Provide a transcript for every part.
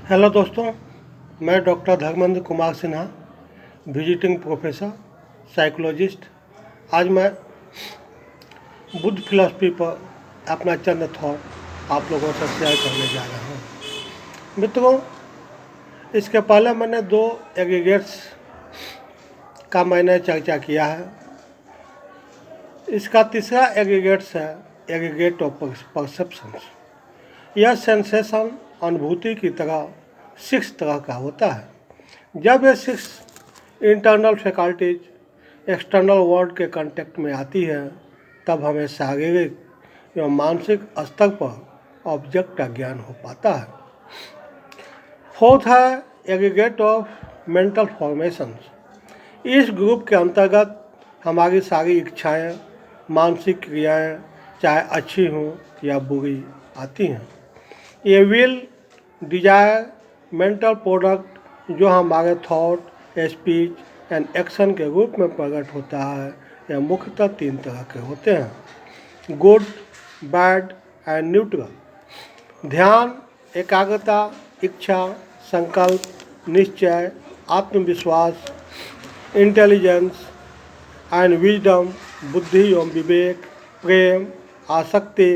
Hello दोस्तों, मैं doctor Dharmendra Kumar Sinha, visiting professor psychologist. आज मैं बुद्ध फिलॉसफी पर अपना चंद थॉट आप लोगों से शेयर करने जा रहा हूँ। मित्रों, इसके पहले मैंने दो एग्रीगेट्स का मैंने चर्चा किया है। इसका तीसरा एग्रीगेट्स है एग्रीगेट ऑफ परसेप्शंस। यह सेंसेशन अनुभूति की तरह 6 तरह का होता है। जब ये 6 इंटरनल फैकल्टीज एक्सटर्नल वर्ल्ड के कांटेक्ट में आती है, तब हमें शारीरिक एवं मानसिक स्तर पर ऑब्जेक्ट का ज्ञान हो पाता है। फोर्थ है एग्रीगेट ऑफ मेंटल फॉर्मेशंस। इस ग्रुप के अंतर्गत हमारी सारी इच्छाएं, मानसिक क्रियाएं, चाहे अच्छी हों या बुरी, आती हैं। ये विल, डिजायर, मेंटल प्रोडक्ट जो हमारे थॉट, स्पीच एंड एक्शन के रूप में प्रकट होता है, यह मुख्यतः 3 तरह के होते हैं: गुड, बैड एंड न्यूट्रल। ध्यान, एकाग्रता, इच्छा, संकल्प, निश्चय, आत्मविश्वास, इंटेलिजेंस एंड विजडम, बुद्धि एवं विवेक, प्रेम, आसक्ति,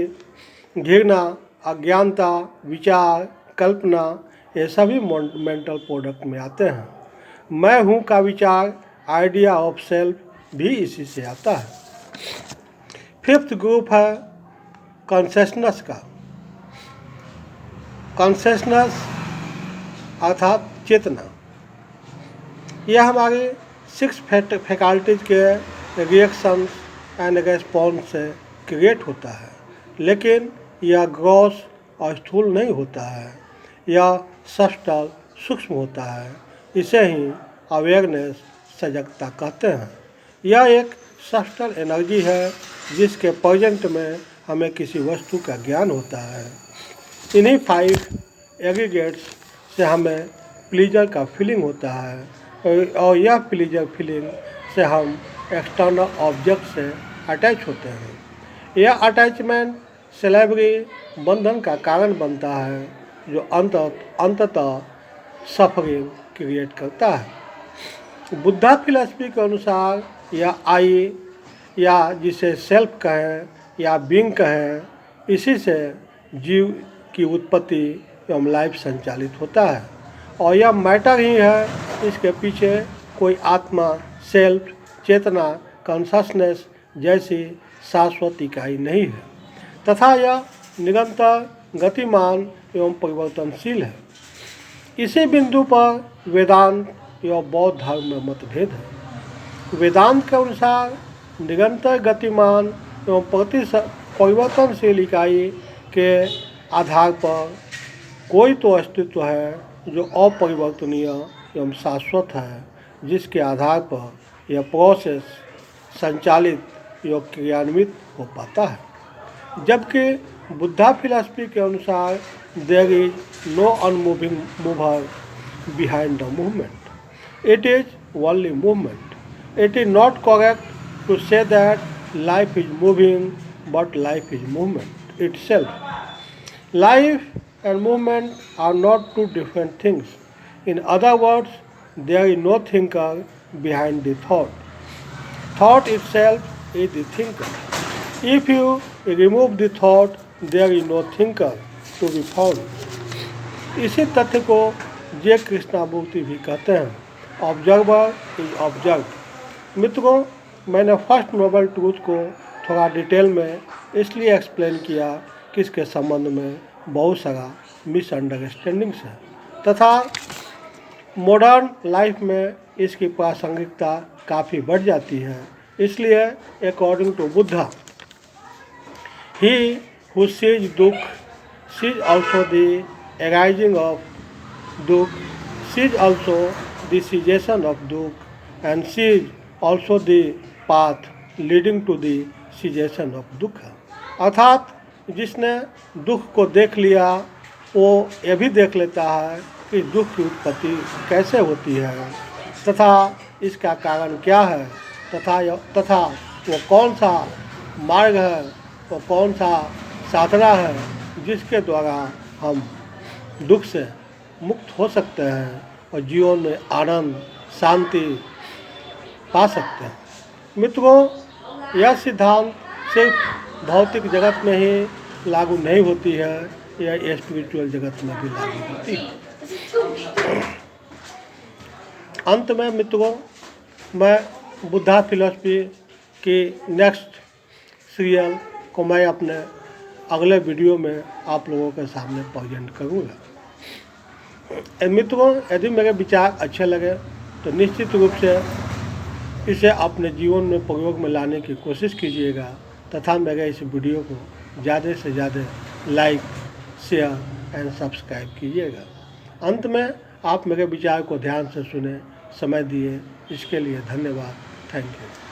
घृणा, अज्ञानता, विचार, कल्पना, ये सभी मेंटल प्रोडक्ट में आते हैं। मैं हूँ का विचार, आइडिया ऑफ सेल्फ, भी इसी से आता है। फिफ्थ ग्रुप है कॉन्शियसनेस का। कॉन्शियसनेस अर्थात चेतना। यह हमारी 6 फैकल्टीज के रिएक्शंस एंड रेस्पॉन्स से क्रिएट होता है, लेकिन यह ग्रॉस और स्थूल नहीं होता है, यह सब्टल, सूक्ष्म होता है। इसे ही अवेयरनेस, सजगता कहते हैं। यह एक सब्टल एनर्जी है जिसके प्रेजेंट में हमें किसी वस्तु का ज्ञान होता है। इन्हीं 5 एग्रीगेट्स से हमें प्लीजर का फीलिंग होता है और यह प्लीजर फीलिंग से हम एक्सटर्नल ऑब्जेक्ट से अटैच होते हैं। यह अटैचमेंट स्लेवरी बंधन का कारण बनता है, जो अंततः सफरिंग क्रिएट करता है। बुद्धा फिलॉसफी के अनुसार यह आई, या जिसे सेल्फ कहें या बीइंग कहें, इसी से जीव की उत्पत्ति एवं लाइफ संचालित होता है, और यह मैटर ही है, इसके पीछे कोई आत्मा, सेल्फ, चेतना, कॉन्शसनेस जैसी शाश्वत इकाई नहीं है, तथा यह निरंतर गतिमान एवं परिवर्तनशील है। इसी बिंदु पर वेदांत एवं बौद्ध धर्म में मतभेद है। वेदांत के अनुसार निरंतर गतिमान एवं परिवर्तनशील इकाई के आधार पर कोई तो अस्तित्व है जो अपरिवर्तनीय एवं शाश्वत है, जिसके आधार पर यह प्रोसेस संचालित एवं क्रियान्वित हो पाता है। जबकि बुद्धा फिलॉसफी के अनुसार there is no unmoving mover behind the movement, it is only movement. It is not correct to say that life is moving, but life is movement itself. Life and movement are not two different things. In other words, there is no thinker behind the thought. Thought itself is the thinker. If you remove the thought, there is no thinker to be found. इसी तथ्य को जे कृष्णामूर्ति भी कहते हैं, observer is observed. मित्रों, मैंने first noble truth को थोड़ा डिटेल में इसलिए एक्सप्लेन किया कि इसके संबंध में बहुत सारा मिसअंडरस्टैंडिंग्स है, तथा मॉडर्न लाइफ में इसकी प्रासंगिकता काफ़ी बढ़ जाती है। इसलिए according to Buddha, he who sees दुख sees also the arising of दुख, sees also the cessation of दुख, and sees also the path leading to the cessation of दुख। अर्थात जिसने दुख को देख लिया, वो ये भी देख लेता है कि दुख की उत्पत्ति कैसे होती है, तथा इसका कारण क्या है, तथा वो कौन सा मार्ग है, वो कौन सा साधना है जिसके द्वारा हम दुख से मुक्त हो सकते हैं और जीवन में आनंद शांति पा सकते हैं। मित्रों, यह सिद्धांत सिर्फ भौतिक जगत में ही लागू नहीं होती है, यह स्पिरिचुअल जगत में भी लागू होती है। अंत में मित्रों, मैं बुद्धा फिलॉसफी की नेक्स्ट सीरियल को मैं अपने अगले वीडियो में आप लोगों के सामने प्रेजेंट करूँगा। मित्रों, यदि मेरे विचार अच्छे लगे तो निश्चित रूप से इसे अपने जीवन में प्रयोग में लाने की कोशिश कीजिएगा तथा मेरे इस वीडियो को ज़्यादा से ज़्यादा लाइक, शेयर एंड सब्सक्राइब कीजिएगा। अंत में आप मेरे विचार को ध्यान से सुने, समय दिए, इसके लिए धन्यवाद। Thank you.